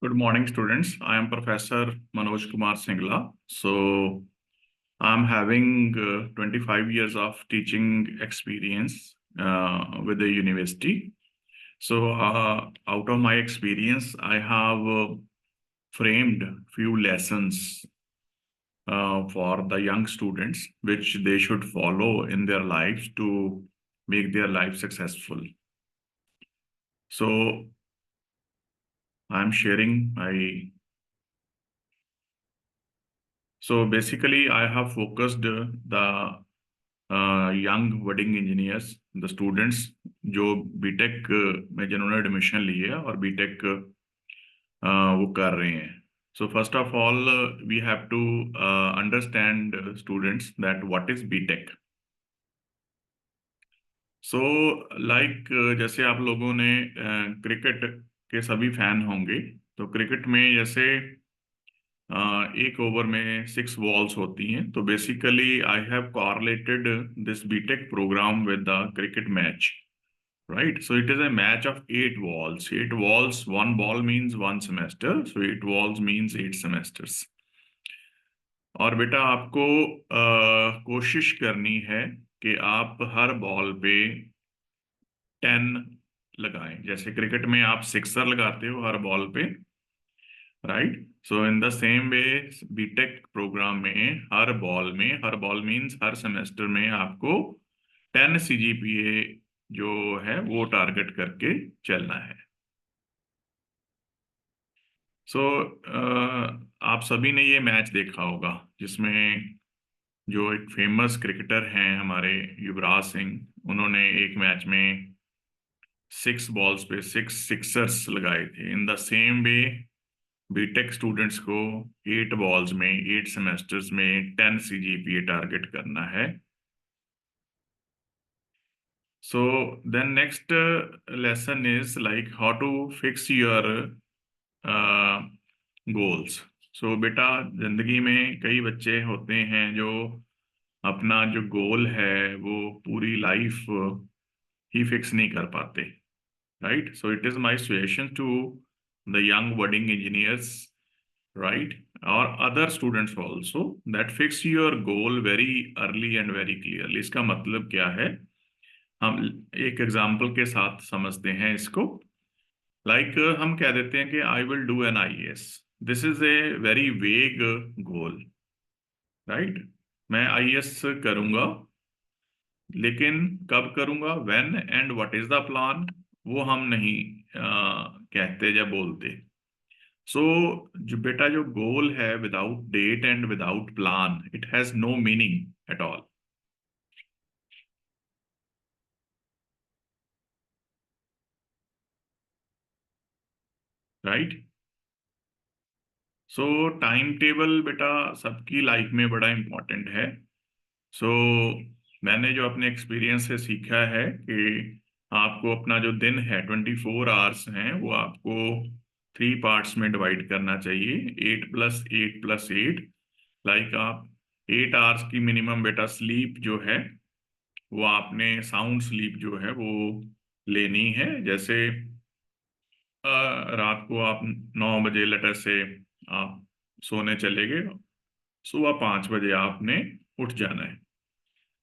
Good morning, students. I am Professor Manoj Kumar Singla. So, I'm having 25 years of teaching experience with the university. So, out of my experience, I have framed few lessons for the young students, which they should follow in their lives to make their life successful. So, I'm sharing my. So basically, I have focused the young budding engineers the students जो BTech में जिन्होंने admission ली है और BTech वो कर रहे हैं. So first of all we have to understand students that what is BTech. So like जैसे आप लोगों ने क्रिकेट के सभी फैन होंगे, तो क्रिकेट में जैसे एक ओवर में 6 बॉल्स होती हैं. तो basically I have correlated this BTech program with the cricket match, right? So it is a match of 8 balls. 8 balls, one ball means one semester. So 8 balls means 8 semesters. और बेटा आपको कोशिश करनी है कि आप हर बॉल पे 10 लगाएं. जैसे क्रिकेट में आप सिक्सर लगाते हो हर बॉल पे, right? So in the same way BTech programme में हर बॉल मींस हर सेमेस्टर में आपको 10 CGPA जो है वो टारगेट करके चलना है. सो आप सभी ने ये मैच देखा होगा जिसमें जो एक फेमस क्रिकेटर हैं हमारे युवराज सिंह, उन्होंने एक मैच में 6 बॉल्स पे 6 सिक्सर्स लगाए थे. In the same way BTech students को 8 बॉल्स में 8 सेमेस्टर्स में 10 CGPA टारगेट करना है. So then next lesson is like how to fix your goals. So बेटा जिंदगी में कई बच्चे होते हैं जो अपना जो गोल है वो पूरी लाइफ ही फिक्स नहीं कर पाते, right? So it is my suggestion to the young budding engineers, right, और other students also that fix your goal very early and very clearly. इसका मतलब क्या है, हम एक एग्जाम्पल के साथ समझते हैं इसको. लाइक हम कह देते हैं कि I will do an IAS. This is a very vague goal, right? मैं IAS करूंगा, लेकिन कब करूंगा, when and what is the plan, वो हम नहीं कहते या बोलते. सो जो बेटा जो गोल है without date and without plan, it has no meaning at all, right? So time table बेटा सबकी लाइफ में बड़ा इंपॉर्टेंट है. सो मैंने जो अपने एक्सपीरियंस से सीखा है कि आपको अपना जो दिन है 24 आवर्स हैं वो आपको 3 पार्ट्स में डिवाइड करना चाहिए. 8+8+8. लाइक आप 8 आवर्स की मिनिमम बेटा स्लीप जो है वो आपने साउंड स्लीप जो है वो लेनी है. जैसे रात को आप 9 बजे लेटर से आप सोने चले गए, सुबह 5 बजे आपने उठ जाना है.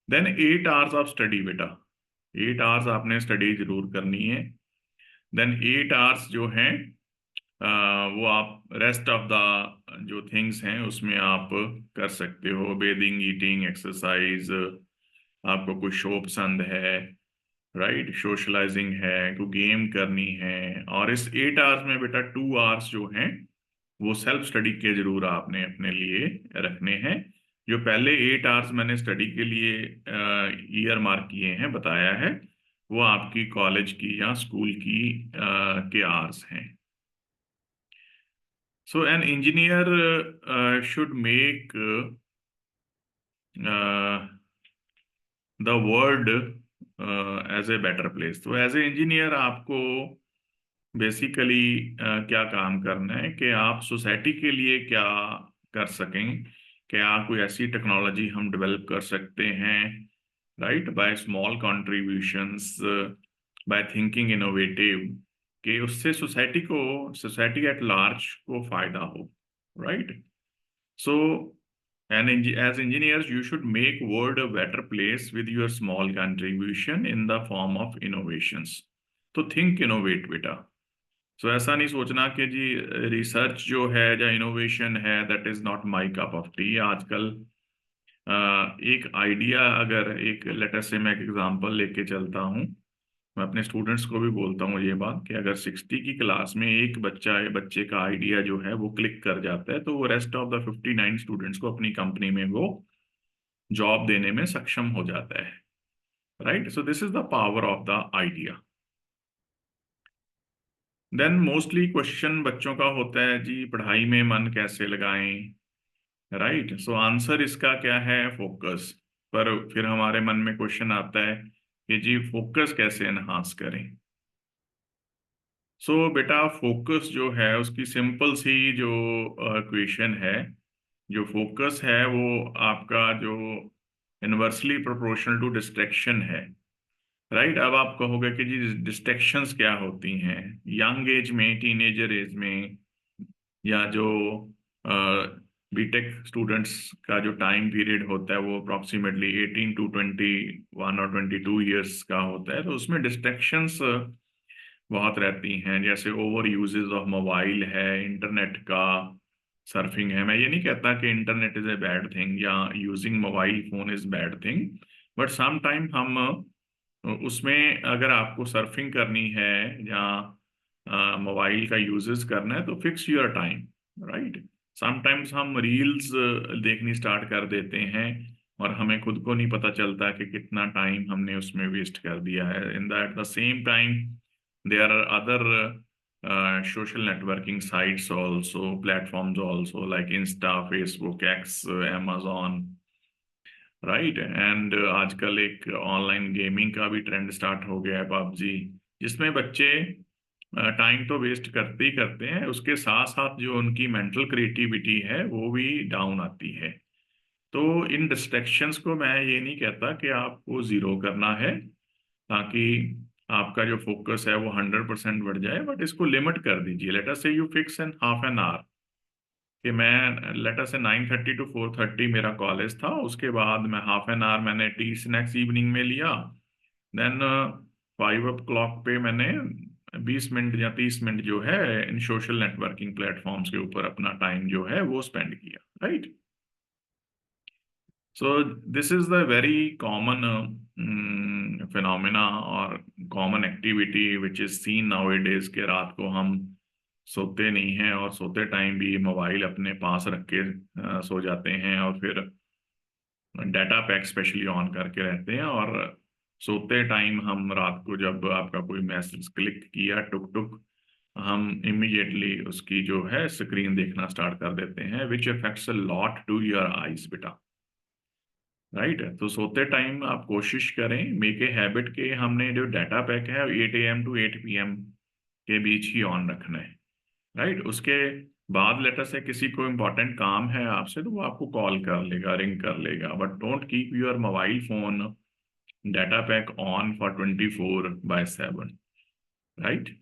देन 8 आवर्स ऑफ स्टडी बेटा, 8 आवर्स आपने स्टडी जरूर करनी है. देन 8 आवर्स जो हैं वो आप रेस्ट ऑफ द जो थिंग्स हैं उसमें आप कर सकते हो. बेदिंग, ईटिंग, एक्सरसाइज, आपको कोई शो पसंद है, राइट, सोशलाइजिंग है, कोई गेम करनी है. और इस 8 आवर्स में बेटा 2 आवर्स जो हैं वो सेल्फ स्टडी के जरूर आपने अपने लिए रखने हैं. जो पहले 8 आवर्स मैंने स्टडी के लिए ईयर मार्क किए हैं, बताया है, वो आपकी कॉलेज की या स्कूल की के आवर्स हैं. So an engineer should make the world as a better place. तो एज ए इंजीनियर आपको बेसिकली क्या काम करना है कि आप सोसाइटी के लिए क्या कर सकें, क्या कोई ऐसी टेक्नोलॉजी हम डेवलप कर सकते हैं, right, by small contributions, by thinking innovative, कि उससे सोसाइटी एट लार्ज को फायदा हो, right? So and as engineers you should make world a better place with your small contribution in the form of innovations. तो think innovate बेटा। सो ऐसा नहीं सोचना कि जी रिसर्च जो है या इनोवेशन है that is not my cup of T. आजकल एक आइडिया, अगर एक लेटर से मैं एक एग्जांपल लेके चलता हूँ, मैं अपने स्टूडेंट्स को भी बोलता हूँ ये बात कि अगर 60 की क्लास में एक बच्चे का आइडिया जो है वो क्लिक कर जाता है तो वो रेस्ट ऑफ द 59 स्टूडेंट्स को अपनी कंपनी में वो जॉब देने में सक्षम हो जाता है, right? So this is the power of the idea. Then mostly question बच्चों का होता है जी पढ़ाई में मन कैसे लगाएं, राइट? सो आंसर इसका क्या है? फोकस। पर फिर हमारे मन में क्वेश्चन आता है कि जी फोकस कैसे एनहांस करें? सो बेटा फोकस जो है उसकी सिंपल सी जो क्वेश्चन है, जो फोकस है वो आपका जो इनवर्सली प्रोपोर्शनल टू डिस्ट्रैक्शन है, राइट? अब आप कहोगे कि जी डिस्ट्रैक्शंस क्या होती हैं यंग एज में, टीनेजर एज में, या जो बीटेक स्टूडेंट्स का जो टाइम पीरियड होता है वो अप्रोक्सीमेटली 18 टू 21 और 22 ईयर्स का होता है, तो उसमें डिस्ट्रैक्शंस बहुत रहती हैं, जैसे ओवर यूजेस ऑफ मोबाइल है, इंटरनेट का सर्फिंग है। मैं ये नहीं कहता कि internet is a bad thing या using mobile phone is bad thing, but some time हम उसमें अगर आपको सर्फिंग करनी है या मोबाइल का यूजेस करना है तो fix your time, right? Sometimes हम रील्स देखनी स्टार्ट कर देते हैं और हमें खुद को नहीं पता चलता कि कितना टाइम हमने उसमें वेस्ट कर दिया है। In that the same time there are other social networking sites also, platforms also, like Insta, Facebook, X, Amazon, right? And आजकल एक ऑनलाइन गेमिंग का भी ट्रेंड स्टार्ट हो गया है, पबजी, जिसमें बच्चे टाइम तो वेस्ट करते ही करते हैं, उसके साथ साथ जो उनकी मेंटल क्रिएटिविटी है वो भी डाउन आती है। तो इन डिस्ट्रैक्शंस को मैं ये नहीं कहता कि आपको जीरो करना है ताकि आपका जो फोकस है वो 100% बढ़ जाए, बट इसको लिमिट कर दीजिए। लेट अस से you fix N half an hour कि मैं लेटर से 9:30 टू 4:30 मेरा कॉलेज था, उसके बाद मैं हाफ एन आवर मैंने टी स्नैक्स इवनिंग में लिया, देन 5 o'clock पे मैंने 20 मिनट या 30 मिनट जो है इन सोशल नेटवर्किंग प्लेटफॉर्म्स के ऊपर अपना टाइम जो है वो स्पेंड किया, right? So this is the very common phenomena और common activity which is seen nowadays के रात को हम सोते नहीं हैं और सोते टाइम भी मोबाइल अपने पास रख के सो जाते हैं और फिर डाटा पैक स्पेशली ऑन करके रहते हैं, और सोते टाइम हम रात को जब आपका कोई मैसेज क्लिक किया टुक टुक, हम इमीडिएटली उसकी जो है स्क्रीन देखना स्टार्ट कर देते हैं, which affects a lot to your eyes बेटा, राइट? तो सोते टाइम आप कोशिश करें, मेक ए हैबिट के हमने जो डाटा पैक है 8 AM टू 8 PM के बीच ही ऑन रखना है, राइट? उसके बाद लेटर से किसी को इम्पोर्टेंट काम है आपसे तो वो आपको कॉल कर लेगा, रिंग कर लेगा, but don't keep your mobile phone data pack on for 24/7, right?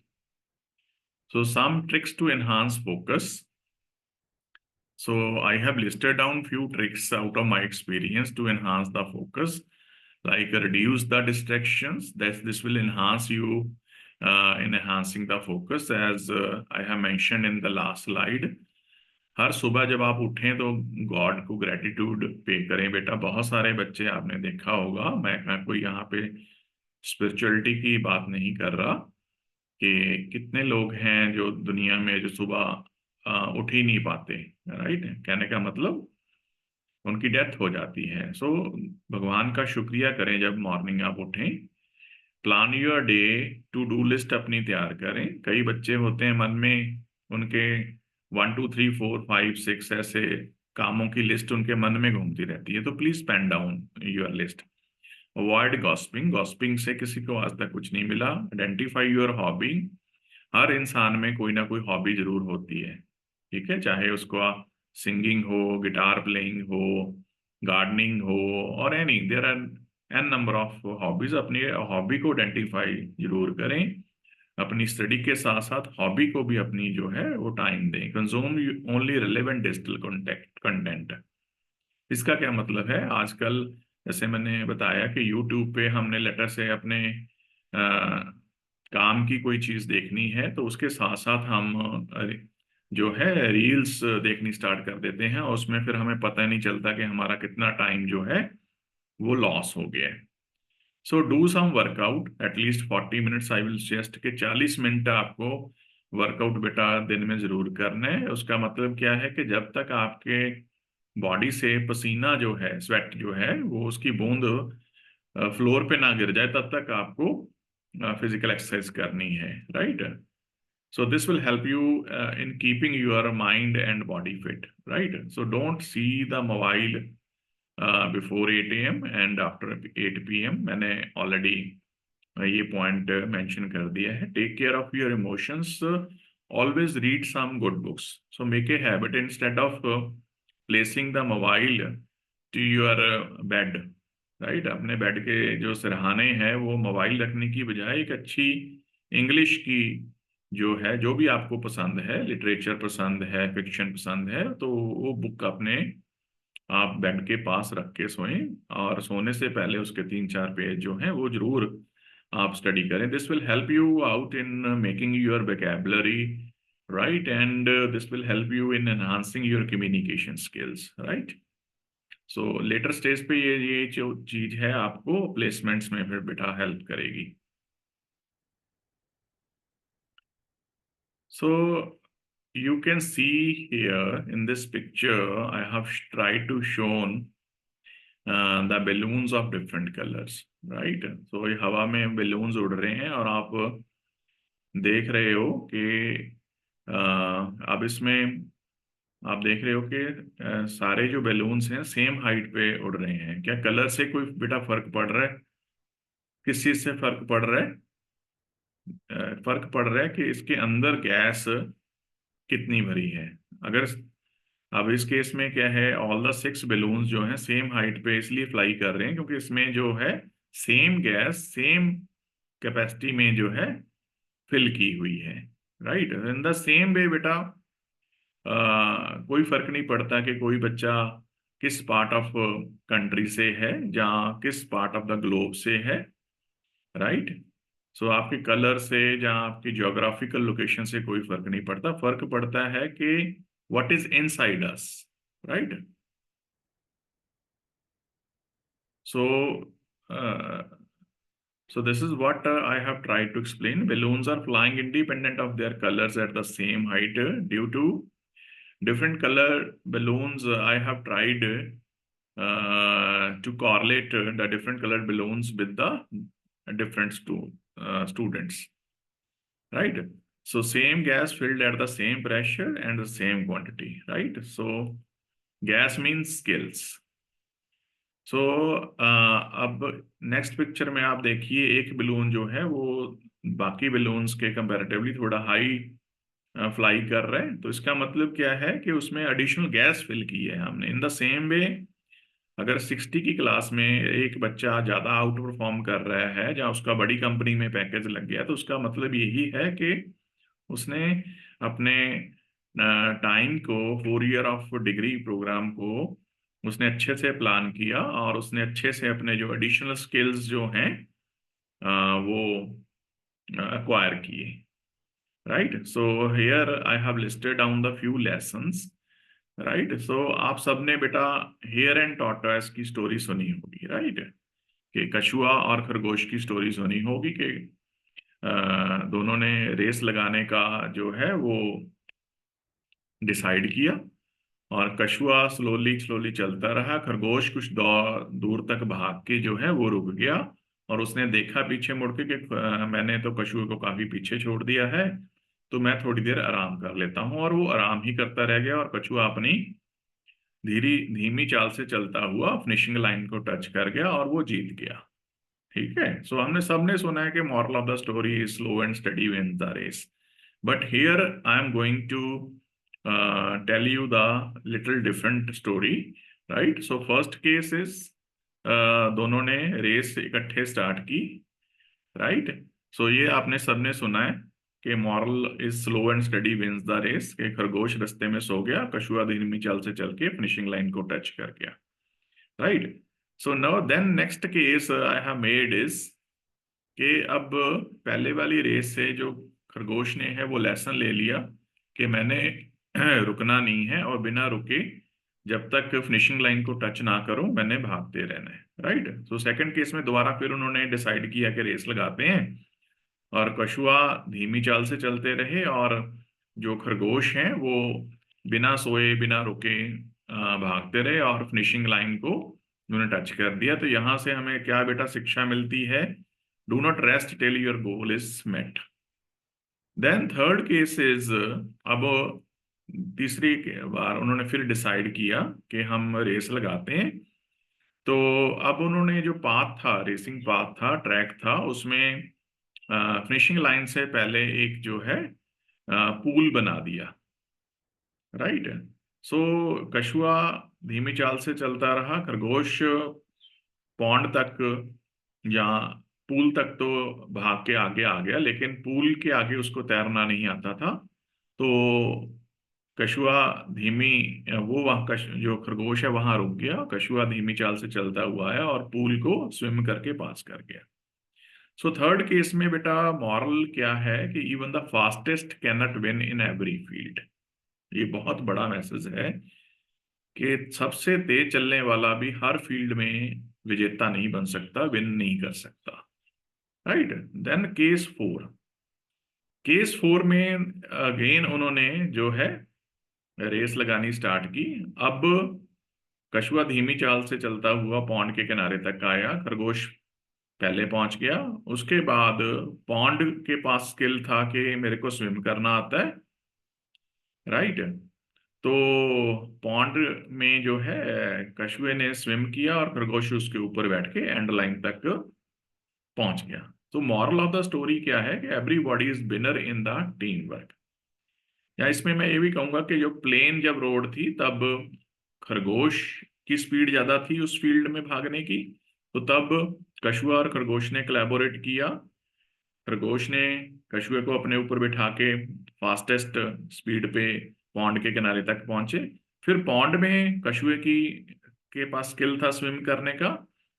So some tricks to enhance focus. So I have listed down few tricks out of my experience to enhance the focus, like reduce the distractions. That this will enhance you in enhancing the focus, as I have mentioned in the last slide. हर सुबह जब आप उठें तो God को gratitude पे करें बेटा। बहुत सारे बच्चे आपने देखा होगा, मैं कोई यहाँ पे स्पिरिचुअलिटी की बात नहीं कर रहा, कि कितने लोग हैं जो दुनिया में जो सुबह उठ ही नहीं पाते, राइट? कहने का मतलब उनकी डेथ हो जाती है। सो भगवान का शुक्रिया करें जब मॉर्निंग आप उठें। Plan your day, to do list अपनी तैयार करें। कई बच्चे होते हैं मन में उनके 1 2 3 4 5 6 ऐसे कामों की लिस्ट उनके मन में घूमती रहती है, तो please pen down your list. Avoid gossiping, gossiping से किसी को आज तक कुछ नहीं मिला। आइडेंटिफाई योर हॉबी, हर इंसान में कोई ना कोई हॉबी जरूर होती है, ठीक है? चाहे उसको सिंगिंग हो, गिटार प्लेइंग हो, गार्डनिंग हो, और any, there are an number of hobbies. अपनी हॉबी को आइडेंटिफाई जरूर करें। अपनी स्टडी के साथ साथ हॉबी को भी अपनी जो है वो टाइम दें। Consume only relevant digital content. इसका क्या मतलब है, आजकल जैसे मैंने बताया कि यूट्यूब पे हमने लेटर से अपने काम की कोई चीज देखनी है तो उसके साथ साथ हम जो है रील्स देखनी स्टार्ट कर देते हैं, और उसमें फिर हमें पता ही नहीं चलता कि हमारा कितना टाइम जो है वो लॉस हो गया है। So do some workout at least 40 minutes. I will suggest कि 40 मिनट आपको वर्कआउट बेटा दिन में जरूर करना है। उसका मतलब क्या है कि जब तक आपके बॉडी से पसीना जो है, स्वेट जो है, वो उसकी बूंद फ्लोर पे ना गिर जाए तब तक आपको फिजिकल एक्सरसाइज करनी है, right. So this will help you in keeping your mind and body fit, right. So don't see the mobile before 8 AM and after 8 PM। मैंने ऑलरेडी ये पॉइंट मेंशन कर दिया है। Take care of your emotions, always read some good books. So make a habit instead of placing the mobile to your bed, right. अपने bed के जो सिरहाने हैं वो मोबाइल रखने की बजाय एक अच्छी इंग्लिश की जो है, जो भी आपको पसंद है, लिटरेचर पसंद है, फिक्शन पसंद है, तो वो बुक अपने आप बेड के पास रख के सोएं, और सोने से पहले उसके 3-4 पेज जो हैं वो जरूर आप स्टडी करें। This will help you out in making your vocabulary, right, and this will help you in enhancing your communication skills, right. So later stage पे ये जो चीज है आपको प्लेसमेंट्स में फिर बेटा हेल्प करेगी। सो you can see here in this picture I have tried to shown the balloons of different colors, right। so ये हवा में balloons उड़ रहे हैं और आप देख रहे हो कि अब इसमें आप देख रहे हो कि सारे जो balloons हैं सेम हाइट पे उड़ रहे हैं। क्या कलर से कोई बेटा फर्क पड़ रहा है? किस चीज से फर्क पड़ रहा है? फर्क पड़ रहा है कि इसके अंदर गैस कितनी भरी है। अगर अब इस केस में क्या है, ऑल द 6 बलून्स जो हैं सेम हाइट पे इसलिए फ्लाई कर रहे हैं क्योंकि इसमें जो है सेम गैस सेम कैपेसिटी में जो है फिल की हुई है, राइट। इन द सेम वे बेटा कोई फर्क नहीं पड़ता कि कोई बच्चा किस पार्ट ऑफ कंट्री से है, जहाँ किस पार्ट ऑफ द ग्लोब से है, राइट। सो आपके कलर से, जहाँ आपकी ज्योग्राफिकल लोकेशन से कोई फर्क नहीं पड़ता। फर्क पड़ता है कि what is inside us, right. So, uh, so this is what I have tried to explain. Balloons are flying independent of their colors at the same height due to different color balloons. I have tried to correlate the different colored balloons with the different students, right? So same gas filled at the same pressure and the same quantity, right? So gas means skills. सो अब next picture में आप देखिए एक balloon जो है वो बाकी balloons के कंपैरेटिवली थोड़ा हाई फ्लाई कर रहा है। तो इसका मतलब क्या है कि उसमें एडिशनल गैस फिल की है हमने। इन द सेम वे अगर 60 की क्लास में एक बच्चा ज्यादा आउट परफॉर्म कर रहा है, जहाँ उसका बड़ी कंपनी में पैकेज लग गया, तो उसका मतलब यही है कि उसने अपने टाइम को, 4 ईयर ऑफ डिग्री प्रोग्राम को उसने अच्छे से प्लान किया, और उसने अच्छे से अपने जो एडिशनल स्किल्स जो हैं वो acquire किए, right. So here I have listed down the few lessons, right. So आप सबने बेटा हेयर एंड टॉर्टॉइस की स्टोरी सुनी होगी, राइट, कि कछुआ और खरगोश की स्टोरी सुनी होगी कि दोनों ने रेस लगाने का जो है वो डिसाइड किया, और कछुआ स्लोली स्लोली चलता रहा, खरगोश कुछ दूर तक भाग के जो है वो रुक गया, और उसने देखा पीछे मुड़ के कि मैंने तो कछुए को काफी पीछे छोड़ दिया है, तो मैं थोड़ी देर आराम कर लेता हूँ। और वो आराम ही करता रह गया, और कछुआ अपनी धीमी चाल से चलता हुआ फिनिशिंग लाइन को टच कर गया और वो जीत गया, ठीक है। सो हमने सबने सुना है कि moral of the story is slow and steady wins the race. But here I am going to tell you the little different story, right। So first case is दोनों ने रेस इकट्ठे स्टार्ट की, राइट। सो ये आपने सबने सुना है कि moral is slow and steady wins the race, के खरगोश रास्ते में सो गया, कछुआ धीमी चाल से चल के फिनिशिंग लाइन को टच कर गया, right. So now then next case I have made is कि अब पहले वाली रेस से जो खरगोश ने है वो लेसन ले लिया कि मैंने रुकना नहीं है और बिना रुके जब तक फिनिशिंग लाइन को टच ना करूं मैंने भागते रहना है, राइट। तो सेकंड केस में दोबारा फिर उन्होंने डिसाइड किया कि रेस लगाते हैं, और कछुआ धीमी चाल से चलते रहे और जो खरगोश हैं वो बिना सोए बिना रुके भागते रहे और फिनिशिंग लाइन को उन्होंने टच कर दिया। तो यहां से हमें क्या बेटा शिक्षा मिलती है? Do not rest till your goal is met. Then third case is, अब तीसरी बार उन्होंने फिर डिसाइड किया कि हम रेस लगाते हैं। तो अब उन्होंने जो पाथ था, रेसिंग पाथ था, ट्रैक था, उसमें फिनिशिंग लाइन से पहले एक जो है पूल बना दिया, राइट। सो कछुआ धीमी चाल से चलता रहा, खरगोश पौंड तक या पूल तक तो भाग के आगे आ गया, लेकिन पूल के आगे उसको तैरना नहीं आता था। तो कछुआ धीमी वो वहां जो खरगोश है वहां रुक गया, कछुआ धीमी चाल से चलता हुआ है और पूल को स्विम करके पास कर गया। सो थर्ड केस में बेटा मॉरल क्या है कि even the fastest can not win in every field. ये बहुत बड़ा मैसेज है कि सबसे तेज चलने वाला भी हर फील्ड में विजेता नहीं बन सकता, विन नहीं कर सकता, राइट। देन केस फोर में अगेन उन्होंने जो है रेस लगानी स्टार्ट की। अब कछुआ धीमी चाल से चलता हुआ पौंड के किनारे तक आया, खरगोश पहले पहुंच गया। उसके बाद पौंड के पास स्किल था कि मेरे को स्विम करना आता है, राइट। तो पौंड में जो है कछुए ने स्विम किया और खरगोश उसके ऊपर बैठ के एंड लाइन तक पहुंच गया। तो मॉरल ऑफ द स्टोरी क्या है कि everybody is winner in the team work. या इसमें मैं ये भी कहूंगा कि जो प्लेन जब रोड थी तब खरगोश की स्पीड ज्यादा थी उस फील्ड में भागने की, तो तब कछुआ और खरगोश ने कोलैबोरेट किया। खरगोश ने कछुए को अपने ऊपर बिठा के फास्टेस्ट स्पीड पे पौंड के किनारे तक पहुंचे। फिर पौंड में कछुए की के पास स्किल था स्विम करने का,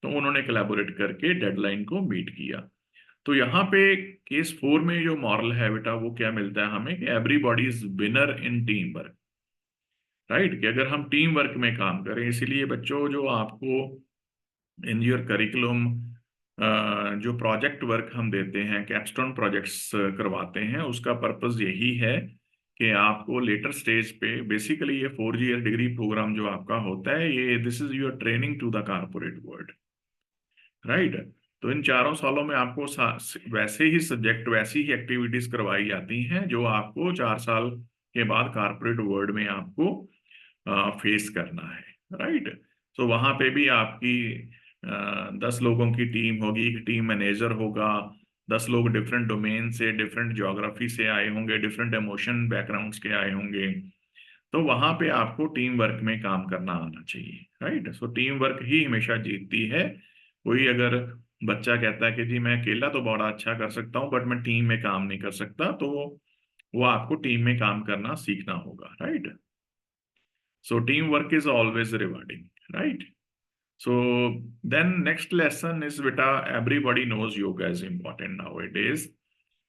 तो उन्होंने कोलैबोरेट करके डेडलाइन को मीट किया। तो यहाँ पे केस फोर में जो मॉरल है बेटा वो क्या मिलता है हमें कि everybody is winner in team work, right. कि अगर हम टीम वर्क में काम करें, इसीलिए बच्चों जो आपको इन योर करिकुलम जो प्रोजेक्ट वर्क हम देते हैं, कैपस्टोन प्रोजेक्ट्स करवाते हैं, उसका पर्पस यही है कि आपको लेटर स्टेज पे बेसिकली ये 4 ईयर डिग्री प्रोग्राम जो आपका होता है, ये this is your training to the corporate world, right. तो इन 4 सालों में आपको वैसे ही सब्जेक्ट वैसी ही एक्टिविटीज करवाई जाती हैं जो आपको 4 साल के बाद कारपोरेट वर्ल्ड में आपको फेस करना है, राइट। तो वहां पे भी आपकी 10 लोगों की टीम होगी, एक टीम मैनेजर होगा, 10 लोग डिफरेंट डोमेन से, डिफरेंट ज्योग्राफी से आए होंगे, डिफरेंट इमोशन बैकग्राउंड्स के आए होंगे। तो वहां पे आपको टीम वर्क में काम करना आना चाहिए, राइट। सो टीम वर्क ही हमेशा जीतती है। कोई अगर बच्चा कहता है कि जी मैं अकेला तो बड़ा अच्छा कर सकता हूँ बट मैं टीम में काम नहीं कर सकता, तो वो आपको टीम में काम करना सीखना होगा, right. So teamwork is always rewarding, right? So then next lesson is beta, everybody knows yoga is important nowadays,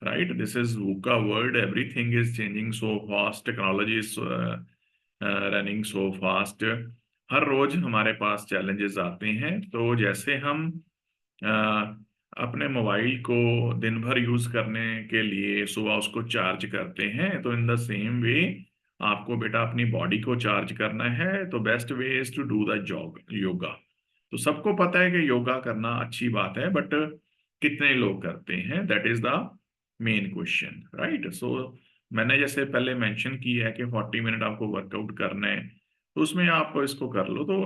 right? This is VUCA world. Everything is changing so fast. Technology is running so fast. हर रोज हमारे पास challenges आते हैं। तो जैसे हम अपने mobile को दिन भर यूज करने के लिए सुबह उसको चार्ज करते हैं, तो इन द सेम वे आपको बेटा अपनी बॉडी को चार्ज करना है। तो best way is to do the jog yoga. तो सबको पता है कि योगा करना अच्छी बात है, बट कितने लोग करते हैं, that is the main question, right. So मैंने जैसे पहले मेंशन किया है कि 40 मिनट आपको वर्कआउट करना है, तो उसमें आप इसको कर लो। तो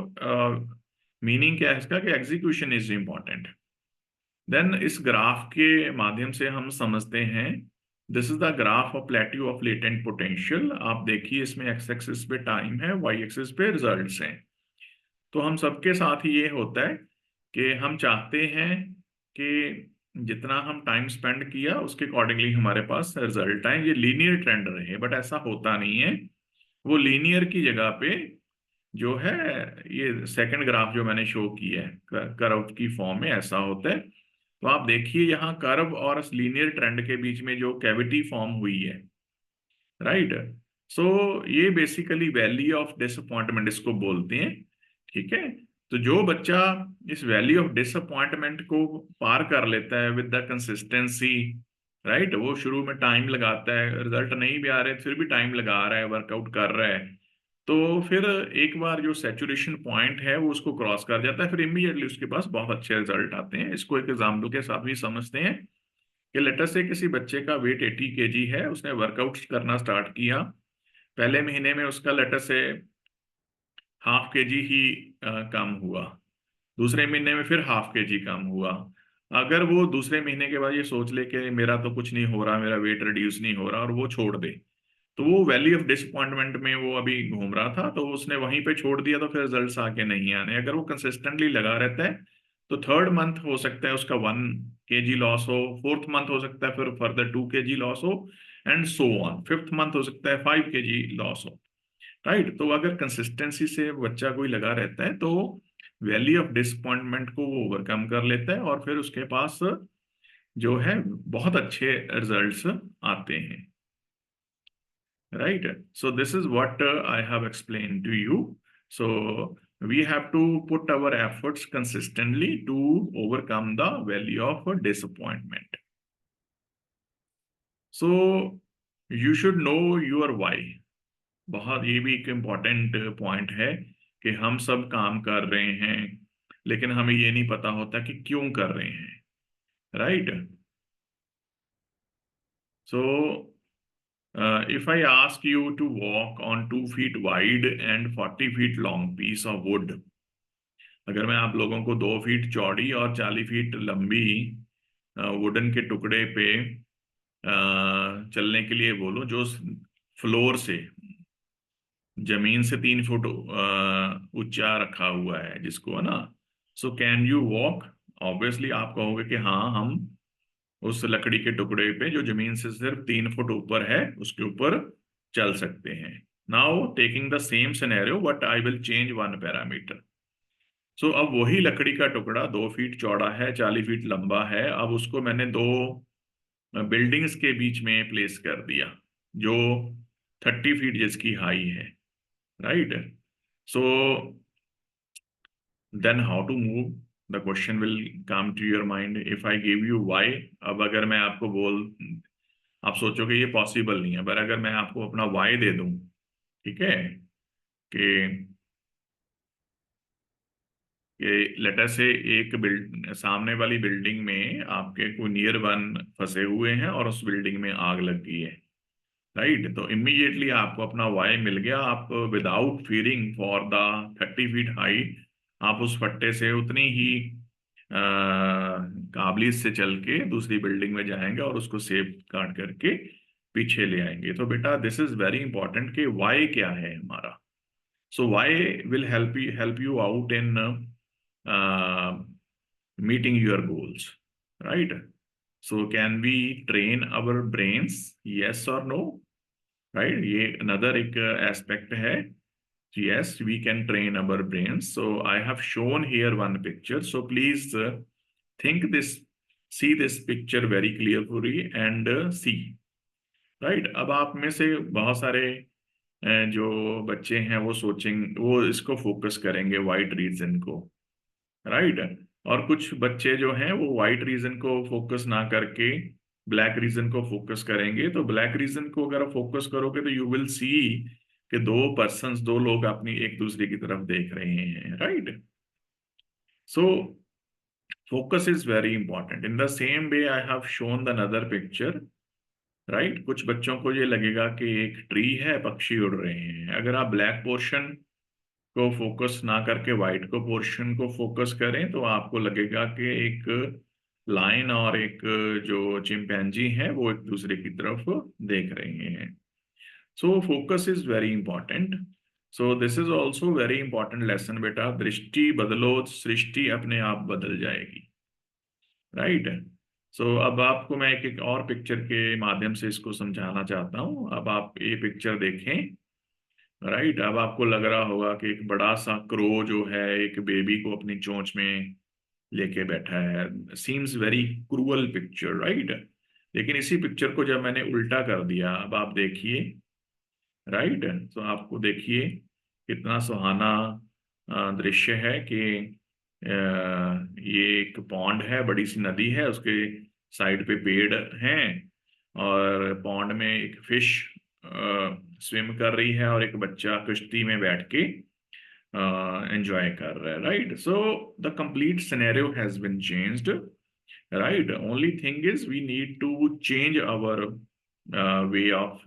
मीनिंग क्या है इसका कि एग्जीक्यूशन इज इम्पॉर्टेंट। देन इस ग्राफ के माध्यम से हम समझते हैं, this is the graph of plateau of latent potential. आप देखिए इसमें एक्स एक्सिस पे टाइम है, वाई एक्सिस पे रिजल्ट्स हैं। तो हम सबके साथ ही ये होता है कि हम चाहते हैं कि जितना हम टाइम स्पेंड किया उसके अकॉर्डिंगली हमारे पास रिजल्ट आए। ये लीनियर ट्रेंड रहे, बट ऐसा होता नहीं है। वो लीनियर की जगह पे जो है, ये सेकंड ग्राफ जो मैंने शो किया है कर्व की फॉर्म में, ऐसा होता है। तो आप देखिए यहाँ कर्व और लीनियर ट्रेंड के बीच में जो कैविटी फॉर्म हुई है, राइट। सो ये बेसिकली वैली ऑफ डिसअपॉइंटमेंट इसको बोलते हैं। ठीक है। तो जो बच्चा इस वैली ऑफ डिसअपॉइंटमेंट को पार कर लेता है विद द कंसिस्टेंसी, राइट, वो शुरू में टाइम लगाता है, रिजल्ट नहीं भी आ रहे फिर भी टाइम लगा रहा है, वर्कआउट कर रहा है, तो फिर एक बार जो सैचुरेशन पॉइंट है वो उसको क्रॉस कर जाता है, फिर इमीडिएटली उसके पास बहुत अच्छे रिजल्ट आते हैं। इसको एक एग्जाम्पल के साथ भी समझते हैं कि लेटर से किसी बच्चे का वेट 80 kg है, उसने वर्कआउट करना स्टार्ट किया, पहले महीने में उसका लेटर से ½ kg ही कम हुआ, दूसरे महीने में फिर ½ kg कम हुआ। अगर वो दूसरे महीने के बाद ये सोच ले कि मेरा तो कुछ नहीं हो रहा, मेरा वेट रिड्यूस नहीं हो रहा, और वो छोड़ दे, तो वो वैली ऑफ डिसअपॉइंटमेंट में वो अभी घूम रहा था, तो उसने वहीं पे छोड़ दिया, तो फिर रिजल्ट्स आके नहीं आने। अगर वो कंसिस्टेंटली लगा रहता है तो थर्ड मंथ हो सकता है उसका 1 kg लॉस हो, फोर्थ मंथ हो सकता है फिर फर्दर 2 kg लॉस हो, and so on, fifth month हो सकता है 5 kg लॉस हो, राइट। तो अगर कंसिस्टेंसी से बच्चा कोई लगा रहता है तो वैली ऑफ डिसअपॉइंटमेंट को वो ओवरकम कर लेता है, और फिर उसके पास जो है बहुत अच्छे रिजल्ट्स आते हैं, right. So this is what I have explained to you. So we have to put our efforts consistently to overcome the valley of disappointment. So you should know your why. बहुत ये भी एक important point है कि हम सब काम कर रहे हैं लेकिन हमें ये नहीं पता होता कि क्यों कर रहे हैं, right. So if I ask you to walk on 2 feet wide and 40 feet long piece of wood, अगर मैं आप लोगों को 2 फीट चौड़ी और 40 फीट लंबी वुडन के टुकड़े पे चलने के लिए बोलूं, जो फ्लोर से, जमीन से 3 फुट ऊंचा रखा हुआ है जिसको, है ना, so can you walk? Obviously आप कहोगे कि हाँ, हम उस लकड़ी के टुकड़े पे जो जमीन से सिर्फ 3 फुट ऊपर है उसके ऊपर चल सकते हैं। Now taking the same scenario but I will change one parameter. So अब वही लकड़ी का टुकड़ा 2 फीट चौड़ा है, 40 फीट लंबा है, अब उसको मैंने दो बिल्डिंग्स के बीच में प्लेस कर दिया जो 30 फीट जिसकी हाई है, right. So then how to move, the question will come to your mind if I give you why. अब अगर मैं आपको आप सोचोगे ये पॉसिबल नहीं है, पर अगर मैं आपको अपना वाई दे दूं, ठीक है, कि लेटर से एक सामने वाली बिल्डिंग में आपके कोई नियर वन फंसे हुए हैं और उस बिल्डिंग में आग लग गई है, राइट। तो इमीडिएटली आपको अपना वाई मिल गया, आप without fearing for the 30 feet high आप उस फट्टे से उतनी ही काबिलियत से चल के दूसरी बिल्डिंग में जाएंगे और उसको सेफ गार्ड करके पीछे ले आएंगे। तो बेटा दिस इज वेरी इंपॉर्टेंट कि वाई क्या है हमारा। So Y will help you out in meeting your goals, right? So can we train our brains? Yes or no? Right? ये another एक aspect है। Yes, we can train our brains. So I have shown here one picture. So please think this, see this picture very clearly and see. Right? अब आप में से बहुत सारे जो बच्चे हैं वो सोचेंगे, वो इसको फोकस करेंगे वाइट रीजन को, राइट। और कुछ बच्चे जो हैं वो वाइट रीजन को फोकस ना करके ब्लैक रीजन को फोकस करेंगे। तो ब्लैक रीजन को अगर फोकस करोगे तो यू विल सी कि दो लोग अपनी एक दूसरे की तरफ देख रहे हैं, right. So focus is very important. In the same way I have shown the another picture, right. कुछ बच्चों को ये लगेगा कि एक ट्री है, पक्षी उड़ रहे हैं। अगर आप ब्लैक पोर्शन को फोकस ना करके व्हाइट को पोर्शन को फोकस करें तो आपको लगेगा कि एक लाइन और एक जो चिंपैंजी है वो एक दूसरे की तरफ देख रहे हैं। So focus is very important. So this is also very important lesson बेटा, दृष्टि बदलो सृष्टि अपने आप बदल जाएगी, राइट। अब आपको मैं एक एक और पिक्चर के माध्यम से इसको समझाना चाहता हूँ। अब आप ये पिक्चर देखें। राइट, अब आपको लग रहा होगा कि एक बड़ा सा क्रो जो है एक बेबी को अपनी चोंच में लेके बैठा है। Seems very cruel picture, right. लेकिन इसी पिक्चर को जब मैंने उल्टा कर दिया, अब आप देखिए। राइट, तो आपको देखिए कितना सुहाना दृश्य है कि ये एक पॉन्ड है, बड़ी सी नदी है, उसके साइड पे पेड़ हैं, और पॉन्ड में एक फिश स्विम कर रही है, और एक बच्चा कश्ती में बैठ के एंजॉय कर रहा है। Right, so the complete scenario has been changed. Right, only thing is we need to change our way of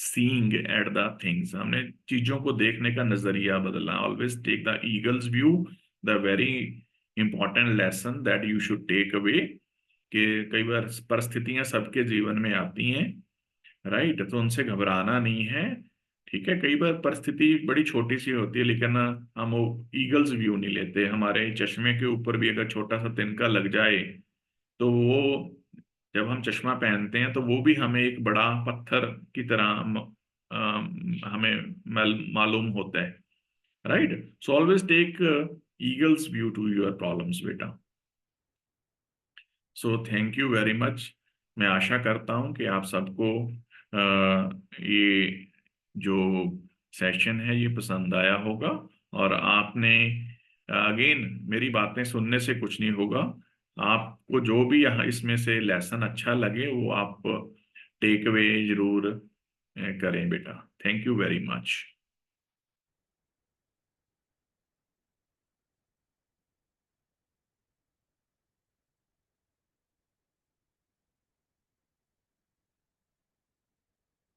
seeing at the things. हमने चीजों को देखने का नजरिया बदलना। Always take the eagle's view. The very important lesson that you should take away, कि कई बार परिस्थितियां सबके जीवन में आती हैं। राइट, तो उनसे घबराना नहीं है। ठीक है, कई बार परिस्थिति बड़ी छोटी सी होती है, लेकिन हम वो ईगल्स व्यू नहीं लेते। हमारे चश्मे के ऊपर भी अगर छोटा सा तिनका लग जाए, तो वो जब हम चश्मा पहनते हैं तो वो भी हमें एक बड़ा पत्थर की तरह हमें मालूम होता है। Right, so always take eagles view to your problems बेटा। So thank you very much. मैं आशा करता हूं कि आप सबको ये जो सेशन है ये पसंद आया होगा, और आपने अगेन मेरी बातें सुनने से कुछ नहीं होगा। आपको जो भी यहाँ इसमें से लेसन अच्छा लगे वो आप टेक अवे जरूर करें बेटा। Thank you very much.